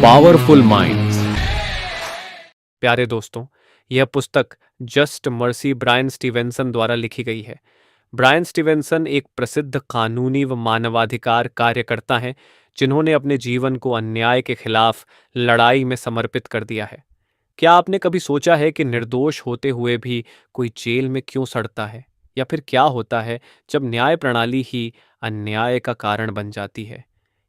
Powerful minds. प्यारे दोस्तों, यह पुस्तक जस्ट मर्सी ब्रायन स्टीवेंसन द्वारा लिखी गई है। ब्रायन स्टीवेंसन एक प्रसिद्ध कानूनी व मानवाधिकार कार्यकर्ता हैं जिन्होंने अपने जीवन को अन्याय के खिलाफ लड़ाई में समर्पित कर दिया है। क्या आपने कभी सोचा है कि निर्दोष होते हुए भी कोई जेल में क्यों सड़ता है, या फिर क्या होता है जब न्याय प्रणाली ही अन्याय का कारण बन जाती है?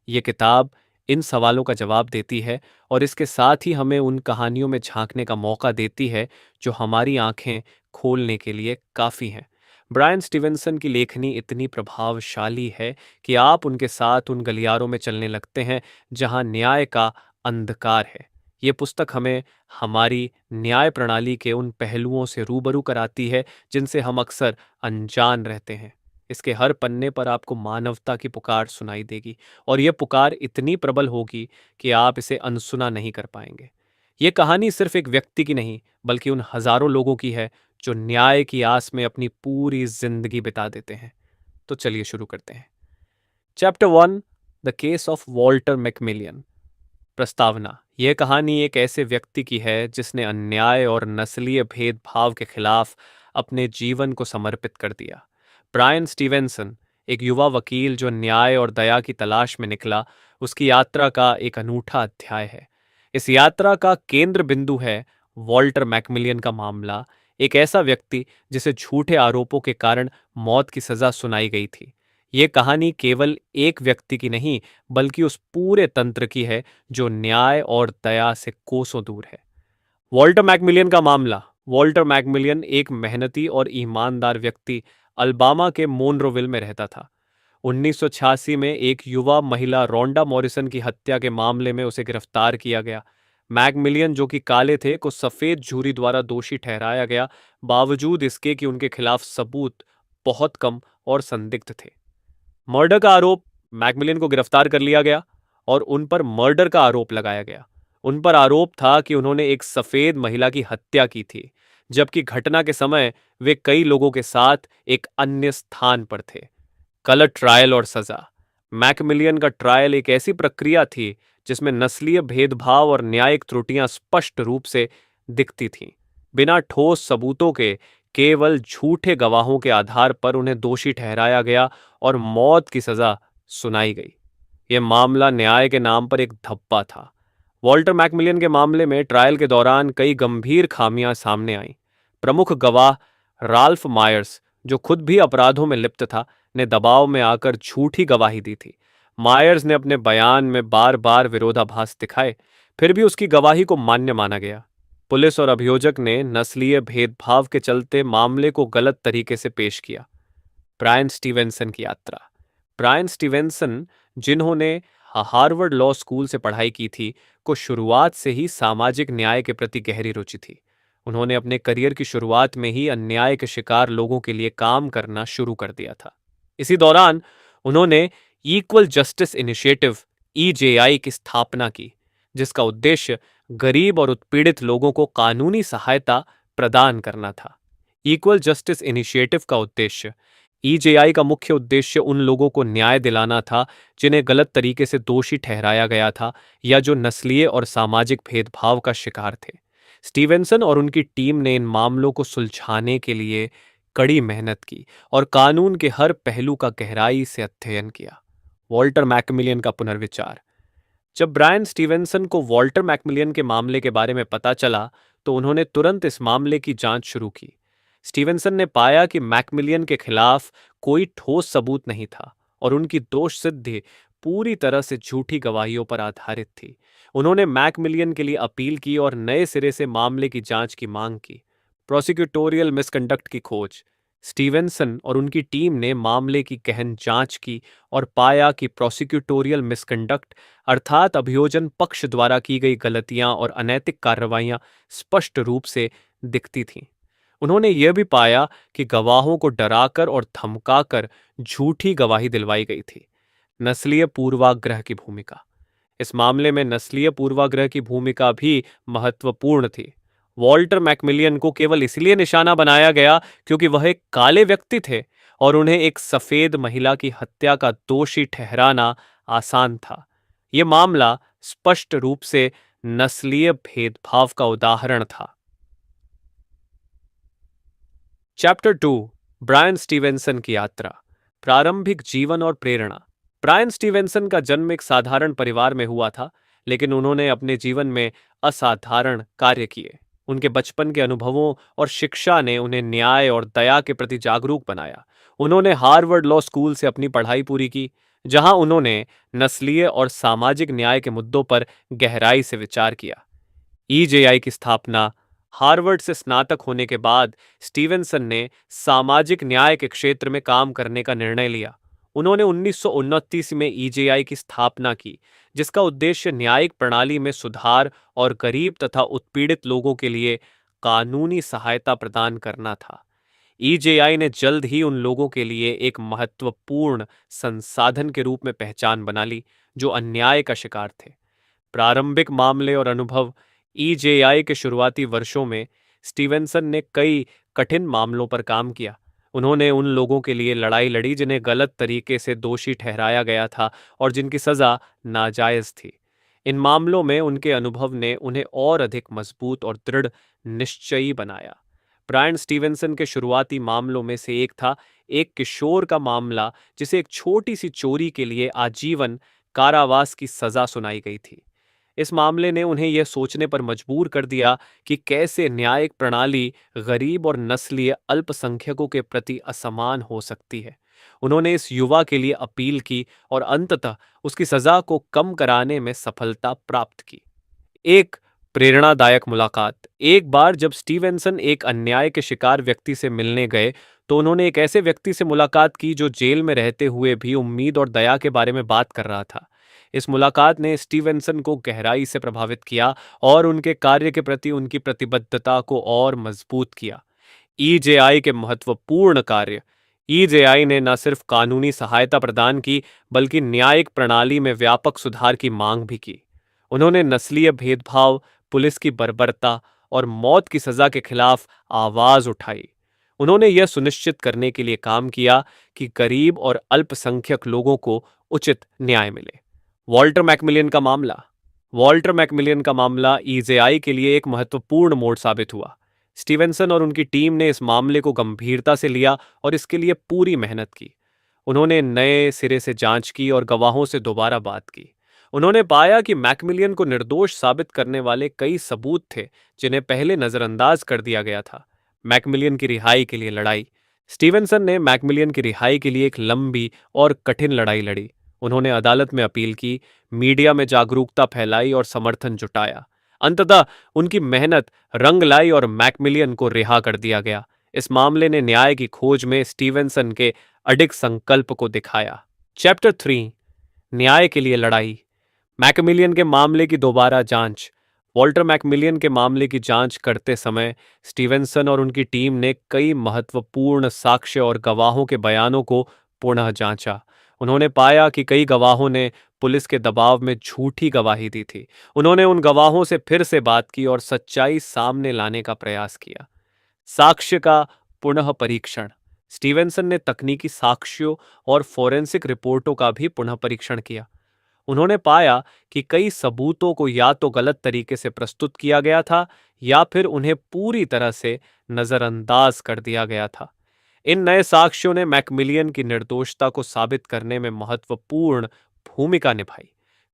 ये किताब इन सवालों का जवाब देती है और इसके साथ ही हमें उन कहानियों में झांकने का मौका देती है जो हमारी आंखें खोलने के लिए काफ़ी हैं। ब्रायन स्टीवेंसन की लेखनी इतनी प्रभावशाली है कि आप उनके साथ उन गलियारों में चलने लगते हैं जहां न्याय का अंधकार है। ये पुस्तक हमें हमारी न्याय प्रणाली के उन पहलुओं से रूबरू कराती है जिनसे हम अक्सर अनजान रहते हैं। इसके हर पन्ने पर आपको मानवता की पुकार सुनाई देगी, और यह पुकार इतनी प्रबल होगी कि आप इसे अनसुना नहीं कर पाएंगे। ये कहानी सिर्फ एक व्यक्ति की नहीं, बल्कि उन हजारों लोगों की है जो न्याय की आस में अपनी पूरी जिंदगी बिता देते हैं। तो चलिए शुरू करते हैं। Chapter 1, the case of Walter McMillan. प्रस्तावना: यह कहानी एक ऐसे व्यक्ति की है जिसने अन्याय और नस्लीय भेदभाव के खिलाफ अपने जीवन को समर्पित कर दिया। ब्रायन स्टीवेंसन, एक युवा वकील जो न्याय और दया की तलाश में निकला, उसकी यात्रा का एक अनूठा अध्याय है। इस यात्रा का केंद्र बिंदु है वॉल्टर मैकमिलियन का मामला, एक ऐसा व्यक्ति जिसे झूठे आरोपों के कारण मौत की सजा सुनाई गई थी। ये कहानी केवल एक व्यक्ति की नहीं, बल्कि उस पूरे तंत्र की है जो न्याय और दया से कोसों दूर है। वॉल्टर मैकमिलियन का मामला: वॉल्टर मैकमिलियन एक मेहनती और ईमानदार व्यक्ति अल्बामा के मोनरोविल में रहता था। 1986 में एक युवा महिला रोंडा मॉरिसन की हत्या के मामले में उसे गिरफ्तार किया गया। मैकमिलियन, जो कि काले थे, को सफेद जूरी द्वारा दोषी ठहराया गया, बावजूद इसके कि उनके खिलाफ सबूत बहुत कम और संदिग्ध थे। मर्डर का आरोप: मैकमिलियन को गिरफ्तार कर लिया गया और उन पर मर्डर का आरोप लगाया गया। उन पर आरोप था कि उन्होंने एक सफेद महिला की हत्या की थी, जबकि घटना के समय वे कई लोगों के साथ एक अन्य स्थान पर थे। गलत ट्रायल और सजा: मैकमिलियन का ट्रायल एक ऐसी प्रक्रिया थी जिसमें नस्लीय भेदभाव और न्यायिक त्रुटियां स्पष्ट रूप से दिखती थीं। बिना ठोस सबूतों के, केवल झूठे गवाहों के आधार पर उन्हें दोषी ठहराया गया और मौत की सजा सुनाई गई। यह मामला न्याय के नाम पर एक धब्बा था। वॉल्टर मैकमिलियन के मामले में ट्रायल के दौरान कई गंभीर खामियां सामने आईं। प्रमुख गवाह राल्फ मायर्स, जो खुद भी अपराधों में लिप्त था, ने दबाव में आकर झूठी गवाही दी थी। मायर्स ने अपने बयान में बार बार विरोधाभास दिखाए, फिर भी उसकी गवाही को मान्य माना गया। पुलिस और अभियोजक ने नस्लीय भेदभाव के चलते मामले को गलत तरीके से पेश किया। ब्रायन स्टीवेंसन की यात्रा: ब्रायन स्टीवेंसन, जिन्होंने हार्वर्ड लॉ स्कूल से पढ़ाई की थी, को शुरुआत से ही सामाजिक न्याय के प्रति गहरी रुचि थी। उन्होंने अपने करियर की शुरुआत में ही अन्याय के शिकार लोगों के लिए काम करना शुरू कर दिया था। इसी दौरान उन्होंने इक्वल जस्टिस इनिशिएटिव (EJI) की स्थापना की, जिसका उद्देश्य गरीब और उत्पीड़ित लोगों को कानूनी सहायता प्रदान करना था। इक्वल जस्टिस इनिशिएटिव का उद्देश्य, EJI का मुख्य उद्देश्य उन लोगों को न्याय दिलाना था जिन्हें गलत तरीके से दोषी ठहराया गया था या जो नस्लीय और सामाजिक भेदभाव का शिकार थे। स्टीवेंसन और उनकी टीम ने इन मामलों को सुलझाने के लिए कड़ी मेहनत की और कानून के हर पहलू का गहराई से अध्ययन किया। वॉल्टर मैकमिलियन का पुनर्विचार: जब ब्रायन स्टीवेंसन को वॉल्टर मैकमिलियन के मामले के बारे में पता चला, तो उन्होंने तुरंत इस मामले की जांच शुरू की। स्टीवेंसन ने पाया कि मैकमिलियन के खिलाफ कोई ठोस सबूत नहीं था और उनकी दोष सिद्धि पूरी तरह से झूठी गवाहियों पर आधारित थी। उन्होंने मैकमिलियन के लिए अपील की और नए सिरे से मामले की जांच की मांग की। प्रोसिक्यूटोरियल मिसकंडक्ट की खोज: स्टीवेंसन और उनकी टीम ने मामले की गहन जांच की और पाया कि प्रोसिक्यूटोरियल मिसकंडक्ट, अर्थात अभियोजन पक्ष द्वारा की गई गलतियां और अनैतिक कार्रवाइयां स्पष्ट रूप से दिखती थीं। उन्होंने यह भी पाया कि गवाहों को डराकर और धमकाकर झूठी गवाही दिलवाई गई थी। नस्लीय पूर्वाग्रह की भूमिका: इस मामले में नस्लीय पूर्वाग्रह की भूमिका भी महत्वपूर्ण थी। वॉल्टर मैकमिलियन को केवल इसलिए निशाना बनाया गया क्योंकि वह एक काले व्यक्ति थे और उन्हें एक सफेद महिला की हत्या का दोषी ठहराना आसान था। यह मामला स्पष्ट रूप से नस्लीय भेदभाव का उदाहरण था। चैप्टर 2, ब्रायन स्टीवेंसन की यात्रा, प्रारंभिक जीवन और प्रेरणा। ब्रायन स्टीवेंसन का जन्म एक साधारण परिवार में हुआ था, लेकिन उन्होंने अपने जीवन में असाधारण कार्य किए। उनके बचपन के अनुभवों और शिक्षा ने उन्हें न्याय और दया के प्रति जागरूक बनाया। उन्होंने हार्वर्ड लॉ स्कूल से अपनी पढ़ाई पूरी की, जहां उन्होंने नस्लीय और सामाजिक न्याय के मुद्दों पर गहराई से विचार किया। ईजेआई की स्थापना। हार्वर्ड से स्नातक होने के बाद स्टीवेंसन ने सामाजिक न्याय के क्षेत्र में काम करने का निर्णय लिया। उन्होंने 1929 में ईजेआई की स्थापना की, जिसका उद्देश्य न्यायिक प्रणाली में सुधार और गरीब तथा उत्पीड़ित लोगों के लिए कानूनी सहायता प्रदान करना था। ईजेआई ने जल्द ही उन लोगों के लिए एक महत्वपूर्ण संसाधन के रूप में पहचान बना ली जो अन्याय का शिकार थे। प्रारंभिक मामले और अनुभव। ईजेआई के शुरुआती वर्षों में स्टीवेंसन ने कई कठिन मामलों पर काम किया। उन्होंने उन लोगों के लिए लड़ाई लड़ी जिन्हें गलत तरीके से दोषी ठहराया गया था और जिनकी सजा नाजायज थी। इन मामलों में उनके अनुभव ने उन्हें और अधिक मजबूत और दृढ़ निश्चयी बनाया। ब्रायन स्टीवेंसन के शुरुआती मामलों में से एक था एक किशोर का मामला, जिसे एक छोटी सी चोरी के लिए आजीवन कारावास की सजा सुनाई गई थी। इस मामले ने उन्हें यह सोचने पर मजबूर कर दिया कि कैसे न्यायिक प्रणाली गरीब और नस्लीय अल्पसंख्यकों के प्रति असमान हो सकती है। उन्होंने इस युवा के लिए अपील की और अंततः उसकी सजा को कम कराने में सफलता प्राप्त की। एक प्रेरणादायक मुलाकात। एक बार जब स्टीवेंसन एक अन्याय के शिकार व्यक्ति से मिलने गए, तो उन्होंने एक ऐसे व्यक्ति से मुलाकात की जो जेल में रहते हुए भी उम्मीद और दया के बारे में बात कर रहा था। इस मुलाकात ने स्टीवेंसन को गहराई से प्रभावित किया और उनके कार्य के प्रति उनकी प्रतिबद्धता को और मजबूत किया। ईजेआई के महत्वपूर्ण कार्य। ईजेआई ने न सिर्फ कानूनी सहायता प्रदान की, बल्कि न्यायिक प्रणाली में व्यापक सुधार की मांग भी की। उन्होंने नस्लीय भेदभाव, पुलिस की बर्बरता और मौत की सजा के खिलाफ आवाज उठाई। उन्होंने यह सुनिश्चित करने के लिए काम किया कि गरीब और अल्पसंख्यक लोगों को उचित न्याय मिले। वॉल्टर मैकमिलियन का मामला। वॉल्टर मैकमिलियन का मामला ईजेआई के लिए एक महत्वपूर्ण मोड़ साबित हुआ। स्टीवेंसन और उनकी टीम ने इस मामले को गंभीरता से लिया और इसके लिए पूरी मेहनत की। उन्होंने नए सिरे से जांच की और गवाहों से दोबारा बात की। उन्होंने पाया कि मैकमिलियन को निर्दोष साबित करने वाले कई सबूत थे जिन्हें पहले नजरअंदाज कर दिया गया था। मैकमिलियन की रिहाई के लिए लड़ाई। स्टीवेंसन ने मैकमिलियन की रिहाई के लिए एक लंबी और कठिन लड़ाई लड़ी। उन्होंने अदालत में अपील की, मीडिया में जागरूकता फैलाई और समर्थन जुटाया। अंततः उनकी मेहनत रंग लाई और मैकमिलियन को रिहा कर दिया गया। इस मामले ने न्याय की खोज में स्टीवेंसन के अडिग संकल्प को दिखाया। चैप्टर 3, न्याय के लिए लड़ाई। मैकमिलियन के मामले की दोबारा जांच। वॉल्टर मैकमिलियन के मामले की जांच करते समय स्टीवेंसन और उनकी टीम ने कई महत्वपूर्ण साक्ष्य और गवाहों के बयानों को पुनः जांचा। उन्होंने पाया कि कई गवाहों ने पुलिस के दबाव में झूठी गवाही दी थी। उन्होंने उन गवाहों से फिर से बात की और सच्चाई सामने लाने का प्रयास किया। साक्ष्य का पुनः परीक्षण। स्टीवेंसन ने तकनीकी साक्ष्यों और फोरेंसिक रिपोर्टों का भी पुनः परीक्षण किया। उन्होंने पाया कि कई सबूतों को या तो गलत तरीके से प्रस्तुत किया गया था या फिर उन्हें पूरी तरह से नजरअंदाज कर दिया गया था। इन नए साक्ष्यों ने मैकमिलियन की निर्दोषता को साबित करने में महत्वपूर्ण भूमिका निभाई।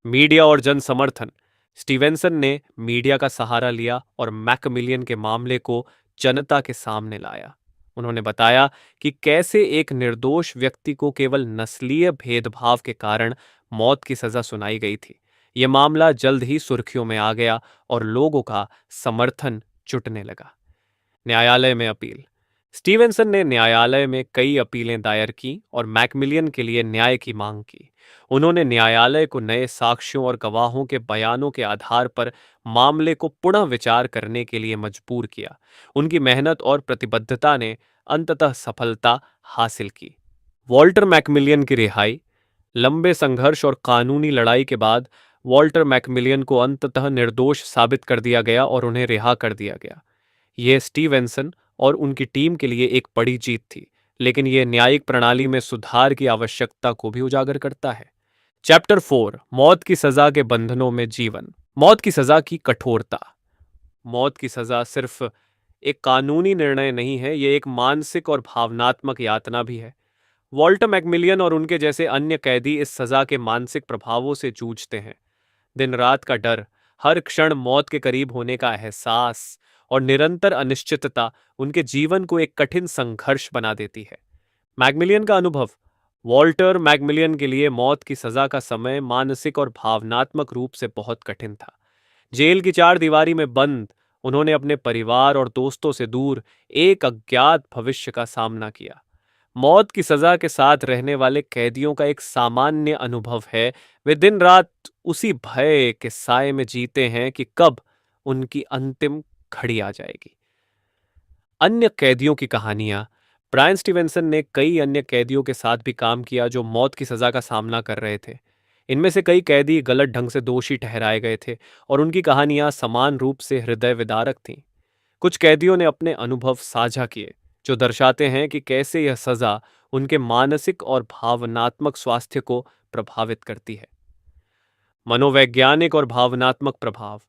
मीडिया और जन समर्थन। स्टीवेंसन ने मीडिया का सहारा लिया और मैकमिलियन के मामले को जनता के सामने लाया। उन्होंने बताया कि कैसे एक निर्दोष व्यक्ति को केवल नस्लीय भेदभाव के कारण मौत की सजा सुनाई गई थी। यह मामला जल्द ही सुर्खियों में आ गया और लोगों का समर्थन जुटने लगा। न्यायालय में अपील। स्टीवेंसन ने न्यायालय में कई अपीलें दायर की और मैकमिलियन के लिए न्याय की मांग की। उन्होंने न्यायालय को नए साक्ष्यों और गवाहों के बयानों के आधार पर मामले को पुनः विचार करने के लिए मजबूर किया। उनकी मेहनत और प्रतिबद्धता ने अंततः सफलता हासिल की। वॉल्टर मैकमिलियन की रिहाई। लंबे संघर्ष और कानूनी लड़ाई के बाद वॉल्टर मैकमिलियन को अंततः निर्दोष साबित कर दिया गया और उन्हें रिहा कर दिया गया। यह स्टीवेंसन और उनकी टीम के लिए एक बड़ी जीत थी, लेकिन यह न्यायिक प्रणाली में सुधार की आवश्यकता को भी उजागर करता है। चैप्टर 4, मौत की सजा के बंधनों में जीवन। मौत की सजा की कठोरता। मौत की सजा सिर्फ एक कानूनी निर्णय नहीं है, ये एक मानसिक और भावनात्मक यातना भी है। वॉल्टर मैकमिलियन और उनके जैसे अन्य कैदी इस सजा के मानसिक प्रभावों से जूझते हैं। दिन रात का डर, हर क्षण मौत के करीब होने का एहसास और निरंतर अनिश्चितता उनके जीवन को एक कठिन संघर्ष बना देती है। मैकमिलियन का अनुभव। वॉल्टर मैकमिलियन के लिए मौत की सजा का समय मानसिक और भावनात्मक रूप से बहुत कठिन था। जेल की चार दीवारी में बंद उन्होंने अपने परिवार और दोस्तों से दूर एक अज्ञात भविष्य का सामना किया। मौत की सजा के साथ रहने वाले कैदियों का एक सामान्य अनुभव है, वे दिन रात उसी भय के साए में जीते हैं कि कब उनकी अंतिम घड़ी आ जाएगी। अन्य कैदियों की कहानियां। ब्रायन स्टीवेंसन ने कई अन्य कैदियों के साथ भी काम किया जो मौत की सजा का सामना कर रहे थे। इनमें से कई कैदी गलत ढंग से दोषी ठहराए गए थे और उनकी कहानियां समान रूप से हृदय विदारक थीं। कुछ कैदियों ने अपने अनुभव साझा किए जो दर्शाते हैं कि कैसे यह सजा उनके मानसिक और भावनात्मक स्वास्थ्य को प्रभावित करती है। मनोवैज्ञानिक और भावनात्मक प्रभाव।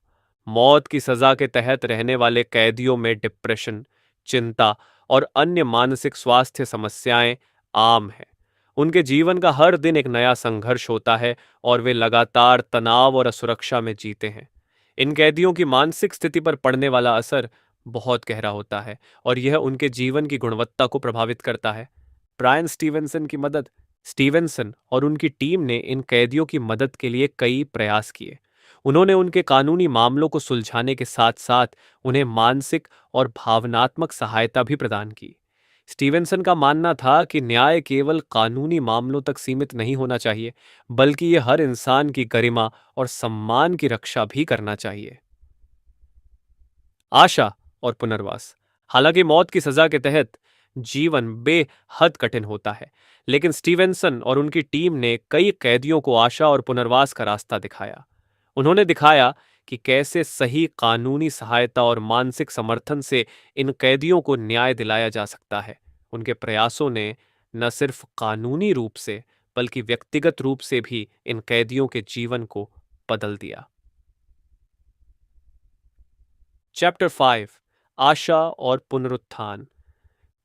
मौत की सजा के तहत रहने वाले कैदियों में डिप्रेशन, चिंता और अन्य मानसिक स्वास्थ्य समस्याएं आम हैं। उनके जीवन का हर दिन एक नया संघर्ष होता है और वे लगातार तनाव और असुरक्षा में जीते हैं। इन कैदियों की मानसिक स्थिति पर पड़ने वाला असर बहुत गहरा होता है और यह उनके जीवन की गुणवत्ता को प्रभावित करता है। ब्रायन स्टीवेंसन की मदद। स्टीवेंसन और उनकी टीम ने इन कैदियों की मदद के लिए कई प्रयास किए। उन्होंने उनके कानूनी मामलों को सुलझाने के साथ साथ उन्हें मानसिक और भावनात्मक सहायता भी प्रदान की। स्टीवेंसन का मानना था कि न्याय केवल कानूनी मामलों तक सीमित नहीं होना चाहिए, बल्कि यह हर इंसान की गरिमा और सम्मान की रक्षा भी करना चाहिए। आशा और पुनर्वास। हालांकि मौत की सजा के तहत जीवन बेहद कठिन होता है, लेकिन स्टीवेंसन और उनकी टीम ने कई कैदियों को आशा और पुनर्वास का रास्ता दिखाया। उन्होंने दिखाया कि कैसे सही कानूनी सहायता और मानसिक समर्थन से इन कैदियों को न्याय दिलाया जा सकता है। उनके प्रयासों ने न सिर्फ कानूनी रूप से बल्कि व्यक्तिगत रूप से भी इन कैदियों के जीवन को बदल दिया। चैप्टर 5, आशा और पुनरुत्थान।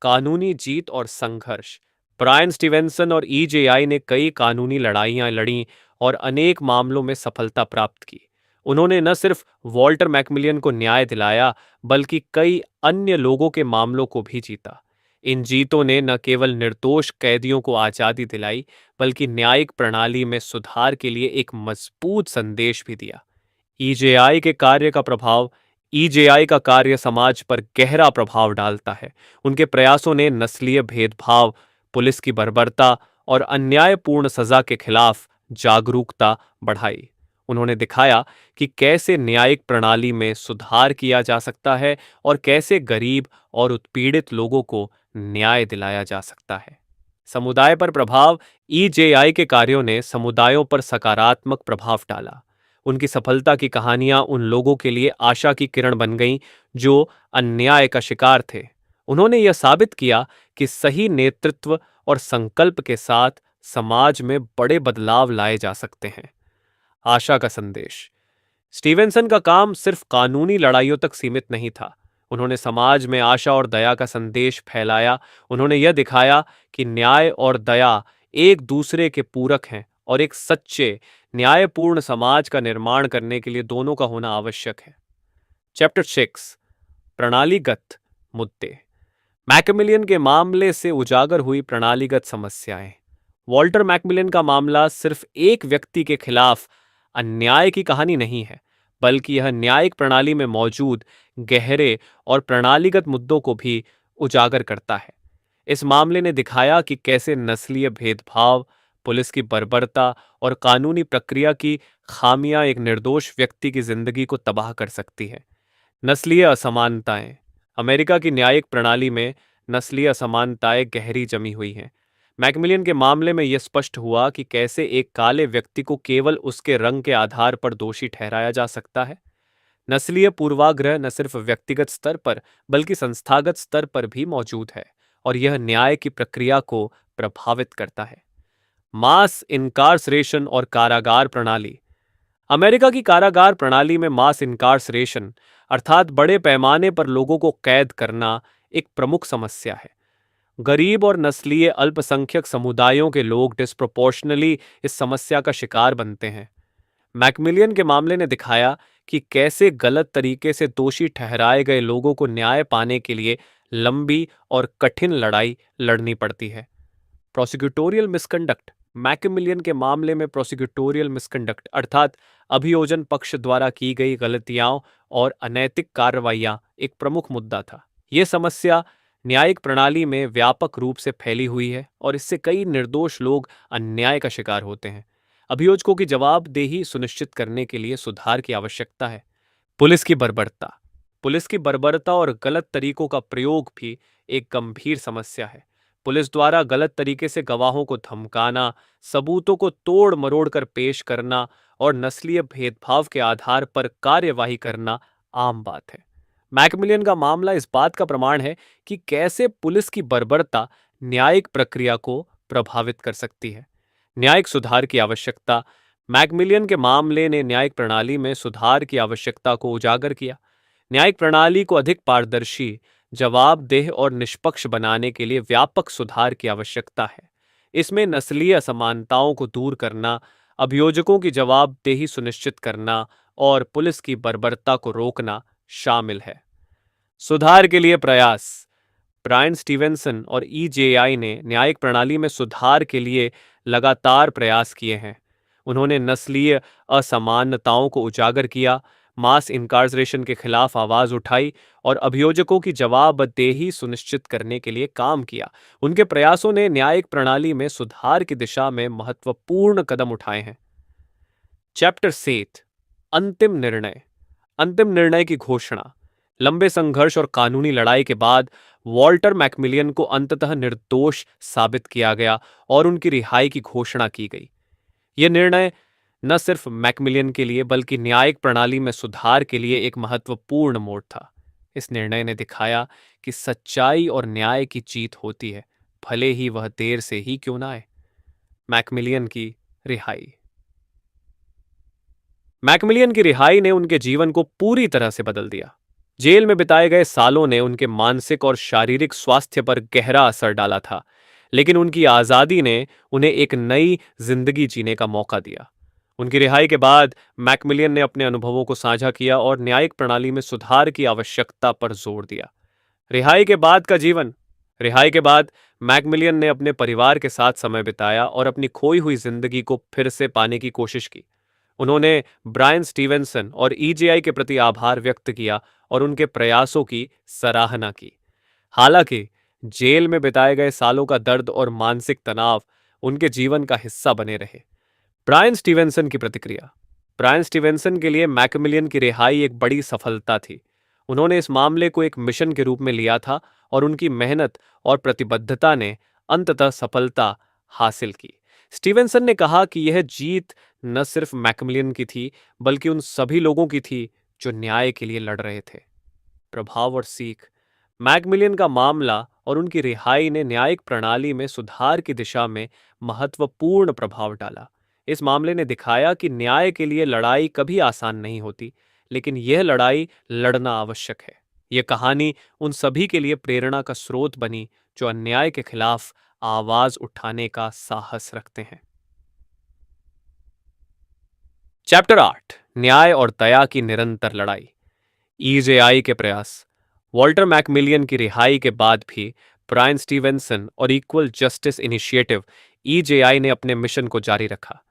कानूनी जीत और संघर्ष। ब्रायन स्टीवेंसन और ईजेआई ने कई कानूनी लड़ाइयां लड़ी और अनेक मामलों में सफलता प्राप्त की। उन्होंने न सिर्फ वॉल्टर मैकमिलियन को न्याय दिलाया, बल्कि कई अन्य लोगों के मामलों को भी जीता। इन जीतों ने न केवल निर्दोष कैदियों को आज़ादी दिलाई, बल्कि न्यायिक प्रणाली में सुधार के लिए एक मजबूत संदेश भी दिया। ईजेआई के कार्य का प्रभाव। ईजेआई का कार्य समाज पर गहरा प्रभाव डालता है। उनके प्रयासों ने नस्लीय भेदभाव, पुलिस की बर्बरता और अन्यायपूर्ण सजा के खिलाफ जागरूकता बढ़ाई। उन्होंने दिखाया कि कैसे न्यायिक प्रणाली में सुधार किया जा सकता है और कैसे गरीब और उत्पीड़ित लोगों को न्याय दिलाया जा सकता है। समुदाय पर प्रभाव। ईजेआई के कार्यों ने समुदायों पर सकारात्मक प्रभाव डाला। उनकी सफलता की कहानियां उन लोगों के लिए आशा की किरण बन गईं जो अन्याय का शिकार थे। उन्होंने यह साबित किया कि सही नेतृत्व और संकल्प के साथ समाज में बड़े बदलाव लाए जा सकते हैं। आशा का संदेश। स्टीवेंसन का काम सिर्फ कानूनी लड़ाइयों तक सीमित नहीं था। उन्होंने समाज में आशा और दया का संदेश फैलाया। उन्होंने यह दिखाया कि न्याय और दया एक दूसरे के पूरक हैं और एक सच्चे, न्यायपूर्ण समाज का निर्माण करने के लिए दोनों का होना आवश्यक है। चैप्टर 6, प्रणालीगत मुद्दे। मैकमिलियन के मामले से उजागर हुई प्रणालीगत समस्याएं। वॉल्टर मैकमिलियन का मामला सिर्फ एक व्यक्ति के खिलाफ अन्याय की कहानी नहीं है, बल्कि यह न्यायिक प्रणाली में मौजूद गहरे और प्रणालीगत मुद्दों को भी उजागर करता है। इस मामले ने दिखाया कि कैसे नस्लीय भेदभाव, पुलिस की बर्बरता और कानूनी प्रक्रिया की खामियां एक निर्दोष व्यक्ति की जिंदगी को तबाह कर सकती है। नस्लीय असमानताएं। अमेरिका की न्यायिक प्रणाली में नस्लीय असमानताएं गहरी जमी हुई हैं। मैकमिलियन के मामले में यह स्पष्ट हुआ कि कैसे एक काले व्यक्ति को केवल उसके रंग के आधार पर दोषी ठहराया जा सकता है। नस्लीय पूर्वाग्रह न सिर्फ व्यक्तिगत स्तर पर बल्कि संस्थागत स्तर पर भी मौजूद है और यह न्याय की प्रक्रिया को प्रभावित करता है। मास इनकार्सरेशन और कारागार प्रणाली। अमेरिका की कारागार प्रणाली में मास इनकार्सरेशन अर्थात बड़े पैमाने पर लोगों को कैद करना एक प्रमुख समस्या है। गरीब और नस्लीय अल्पसंख्यक समुदायों के लोग डिस्प्रोपोर्शनली इस समस्या का शिकार बनते हैं। मैकमिलियन के मामले ने दिखाया कि कैसे गलत तरीके से दोषी ठहराए गए लोगों को न्याय पाने के लिए लंबी और कठिन लड़ाई लड़नी पड़ती है। प्रोसिक्यूटोरियल मिसकंडक्ट। मैकमिलियन के मामले में प्रोसिक्यूटोरियल मिसकंडक्ट अर्थात अभियोजन पक्ष द्वारा की गई गलतियां और अनैतिक कार्रवाइयां एक प्रमुख मुद्दा था। यह समस्या न्यायिक प्रणाली में व्यापक रूप से फैली हुई है और इससे कई निर्दोष लोग अन्याय का शिकार होते हैं। अभियोजकों की जवाबदेही सुनिश्चित करने के लिए सुधार की आवश्यकता है। पुलिस की बर्बरता। पुलिस की बर्बरता और गलत तरीकों का प्रयोग भी एक गंभीर समस्या है। पुलिस द्वारा गलत तरीके से गवाहों को धमकाना, सबूतों को तोड़ मरोड़ कर पेश करना और नस्लीय भेदभाव के आधार पर कार्यवाही करना आम बात है। मैकमिलियन का मामला इस बात का प्रमाण है कि कैसे पुलिस की बर्बरता न्यायिक प्रक्रिया को प्रभावित कर सकती है। न्यायिक सुधार की आवश्यकता। मैकमिलियन के मामले ने न्यायिक प्रणाली में सुधार की आवश्यकता को उजागर किया। न्यायिक प्रणाली को अधिक पारदर्शी, जवाबदेह और निष्पक्ष बनाने के लिए व्यापक सुधार की आवश्यकता है। इसमें नस्लीय असमानताओं को दूर करना, अभियोजकों की जवाबदेही सुनिश्चित करना और पुलिस की बर्बरता को रोकना शामिल है। सुधार के लिए प्रयास। ब्रायन स्टीवेंसन और ईजेआई ने न्यायिक प्रणाली में सुधार के लिए लगातार प्रयास किए हैं। उन्होंने नस्लीय असमानताओं को उजागर किया, मास इनकार्सरेशन के खिलाफ आवाज उठाई और अभियोजकों की जवाबदेही सुनिश्चित करने के लिए काम किया। उनके प्रयासों ने न्यायिक प्रणाली में सुधार की दिशा में महत्वपूर्ण कदम उठाए हैं। चैप्टर 7 अंतिम निर्णय। अंतिम निर्णय की घोषणा। लंबे संघर्ष और कानूनी लड़ाई के बाद वॉल्टर मैकमिलियन को अंततः निर्दोष साबित किया गया और उनकी रिहाई की घोषणा की गई। यह निर्णय न सिर्फ मैकमिलियन के लिए बल्कि न्यायिक प्रणाली में सुधार के लिए एक महत्वपूर्ण मोड़ था। इस निर्णय ने दिखाया कि सच्चाई और न्याय की जीत होती है, भले ही वह देर से ही क्यों ना आए। मैकमिलियन की रिहाई। मैकमिलियन की रिहाई ने उनके जीवन को पूरी तरह से बदल दिया। जेल में बिताए गए सालों ने उनके मानसिक और शारीरिक स्वास्थ्य पर गहरा असर डाला था, लेकिन उनकी आज़ादी ने उन्हें एक नई जिंदगी जीने का मौका दिया। उनकी रिहाई के बाद मैकमिलियन ने अपने अनुभवों को साझा किया और न्यायिक प्रणाली में सुधार की आवश्यकता पर जोर दिया। रिहाई के बाद का जीवन। रिहाई के बाद मैकमिलियन ने अपने परिवार के साथ समय बिताया और अपनी खोई हुई जिंदगी को फिर से पाने की कोशिश की। उन्होंने ब्रायन स्टीवेंसन और ईजेआई के प्रति आभार व्यक्त किया और उनके प्रयासों की सराहना की। हालांकि जेल में बिताए गए सालों का दर्द और मानसिक तनाव उनके जीवन का हिस्सा बने रहे। ब्रायन स्टीवेंसन की प्रतिक्रिया। ब्रायन स्टीवेंसन के लिए मैकमिलियन की रिहाई एक बड़ी सफलता थी। उन्होंने इस मामले को एक मिशन के रूप में लिया था और उनकी मेहनत और प्रतिबद्धता ने अंततः सफलता हासिल की। स्टीवेंसन ने कहा कि यह जीत न सिर्फ मैकमिलियन की थी बल्कि उन सभी लोगों की थी जो न्याय के लिए लड़ रहे थे। प्रभाव और सीख। मैकमिलियन का मामला और उनकी रिहाई ने न्यायिक प्रणाली में सुधार की दिशा में महत्वपूर्ण प्रभाव डाला। इस मामले ने दिखाया कि न्याय के लिए लड़ाई कभी आसान नहीं होती, लेकिन यह लड़ाई लड़ना आवश्यक है। यह कहानी उन सभी के लिए प्रेरणा का स्रोत बनी जो अन्याय के खिलाफ आवाज उठाने का साहस रखते हैं। चैप्टर 8 न्याय और दया की निरंतर लड़ाई। ईजेआई के प्रयास। वॉल्टर मैकमिलियन की रिहाई के बाद भी ब्रायन स्टीवेंसन और इक्वल जस्टिस इनिशिएटिव ईजेआई ने अपने मिशन को जारी रखा।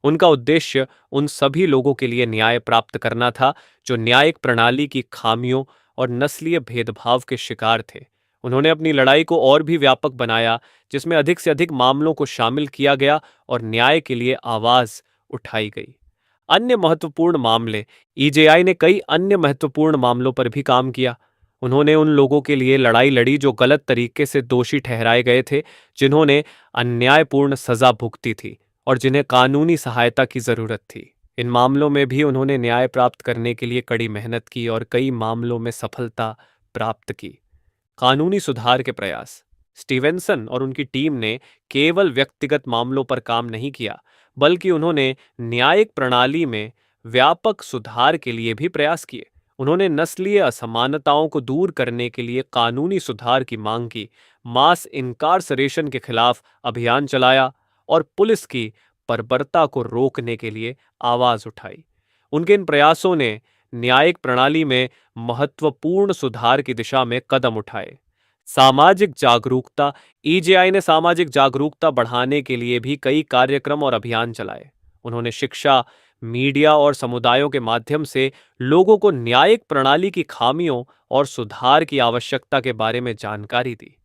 उनका उद्देश्य उन सभी लोगों के लिए न्याय प्राप्त करना था जो न्यायिक प्रणाली की खामियों और नस्लीय भेदभाव के शिकार थे। उन्होंने अपनी लड़ाई को और भी व्यापक बनाया, जिसमें अधिक से अधिक मामलों को शामिल किया गया और न्याय के लिए आवाज उठाई गई। अन्य महत्वपूर्ण मामले। ईजेआई ने कई अन्य महत्वपूर्ण मामलों पर भी काम किया। उन्होंने उन लोगों के लिए लड़ाई लड़ी जो गलत तरीके से दोषी ठहराए गए थे, जिन्होंने अन्यायपूर्ण सजा भुगती थी और जिन्हें कानूनी सहायता की जरूरत थी। इन मामलों में भी उन्होंने न्याय प्राप्त करने के लिए कड़ी मेहनत की और कई मामलों में सफलता प्राप्त की। कानूनी सुधार के प्रयास। स्टीवेंसन और उनकी टीम ने केवल व्यक्तिगत मामलों पर काम नहीं किया, बल्कि उन्होंने न्यायिक प्रणाली में व्यापक सुधार के लिए भी प्रयास किए। उन्होंने नस्लीय असमानताओं को दूर करने के लिए कानूनी सुधार की मांग की, मास इनकार्सरेशन के खिलाफ अभियान चलाया और पुलिस की बर्बरता को रोकने के लिए आवाज उठाई। उनके इन प्रयासों ने न्यायिक प्रणाली में महत्वपूर्ण सुधार की दिशा में कदम उठाए। सामाजिक जागरूकता ईजेआई ने सामाजिक जागरूकता बढ़ाने के लिए भी कई कार्यक्रम और अभियान चलाए। उन्होंने शिक्षा, मीडिया और समुदायों के माध्यम से लोगों को न्यायिक प्रणाली की खामियों और सुधार की आवश्यकता के बारे में जानकारी दी।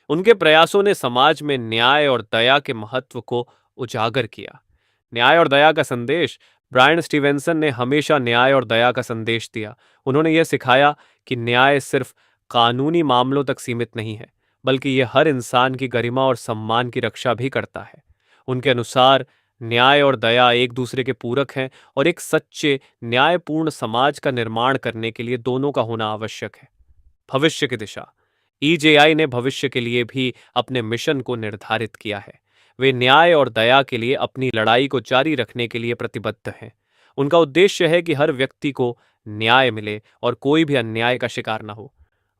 उनके प्रयासों ने समाज में न्याय और दया के महत्व को उजागर किया। न्याय और दया का संदेश ब्रायन स्टीवेंसन ने हमेशा न्याय और दया का संदेश दिया। उन्होंने यह सिखाया कि न्याय सिर्फ कानूनी मामलों तक सीमित नहीं है, बल्कि यह हर इंसान की गरिमा और सम्मान की रक्षा भी करता है। उनके अनुसार न्याय और दया एक दूसरे के पूरक हैं और एक सच्चे न्यायपूर्ण समाज का निर्माण करने के लिए दोनों का होना आवश्यक है। भविष्य की दिशा ईजेआई ने भविष्य के लिए भी अपने मिशन को निर्धारित किया है। वे न्याय और दया के लिए अपनी लड़ाई को जारी रखने के लिए प्रतिबद्ध हैं। उनका उद्देश्य है कि हर व्यक्ति को न्याय मिले और कोई भी अन्याय का शिकार न हो।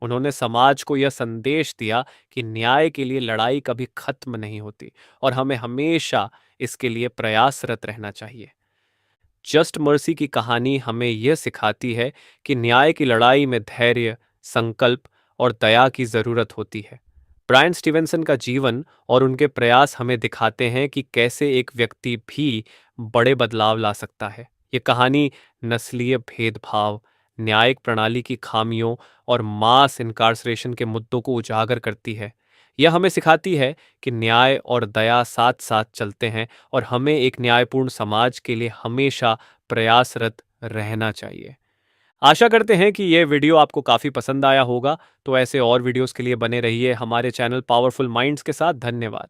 उन्होंने समाज को यह संदेश दिया कि न्याय के लिए लड़ाई कभी खत्म नहीं होती और हमें हमेशा इसके लिए प्रयासरत रहना चाहिए। जस्ट मर्सी की कहानी हमें यह सिखाती है कि न्याय की लड़ाई में धैर्य, संकल्प और दया की जरूरत होती है। ब्रायन स्टीवेंसन का जीवन और उनके प्रयास हमें दिखाते हैं कि कैसे एक व्यक्ति भी बड़े बदलाव ला सकता है। ये कहानी नस्लीय भेदभाव, न्यायिक प्रणाली की खामियों और मास इनकार्सरेशन के मुद्दों को उजागर करती है। यह हमें सिखाती है कि न्याय और दया साथ साथ चलते हैं और हमें एक न्यायपूर्ण समाज के लिए हमेशा प्रयासरत रहना चाहिए। आशा करते हैं कि यह वीडियो आपको काफ़ी पसंद आया होगा। तो ऐसे और वीडियोस के लिए बने रहिए हमारे चैनल पावरफुल माइंड्स के साथ। धन्यवाद।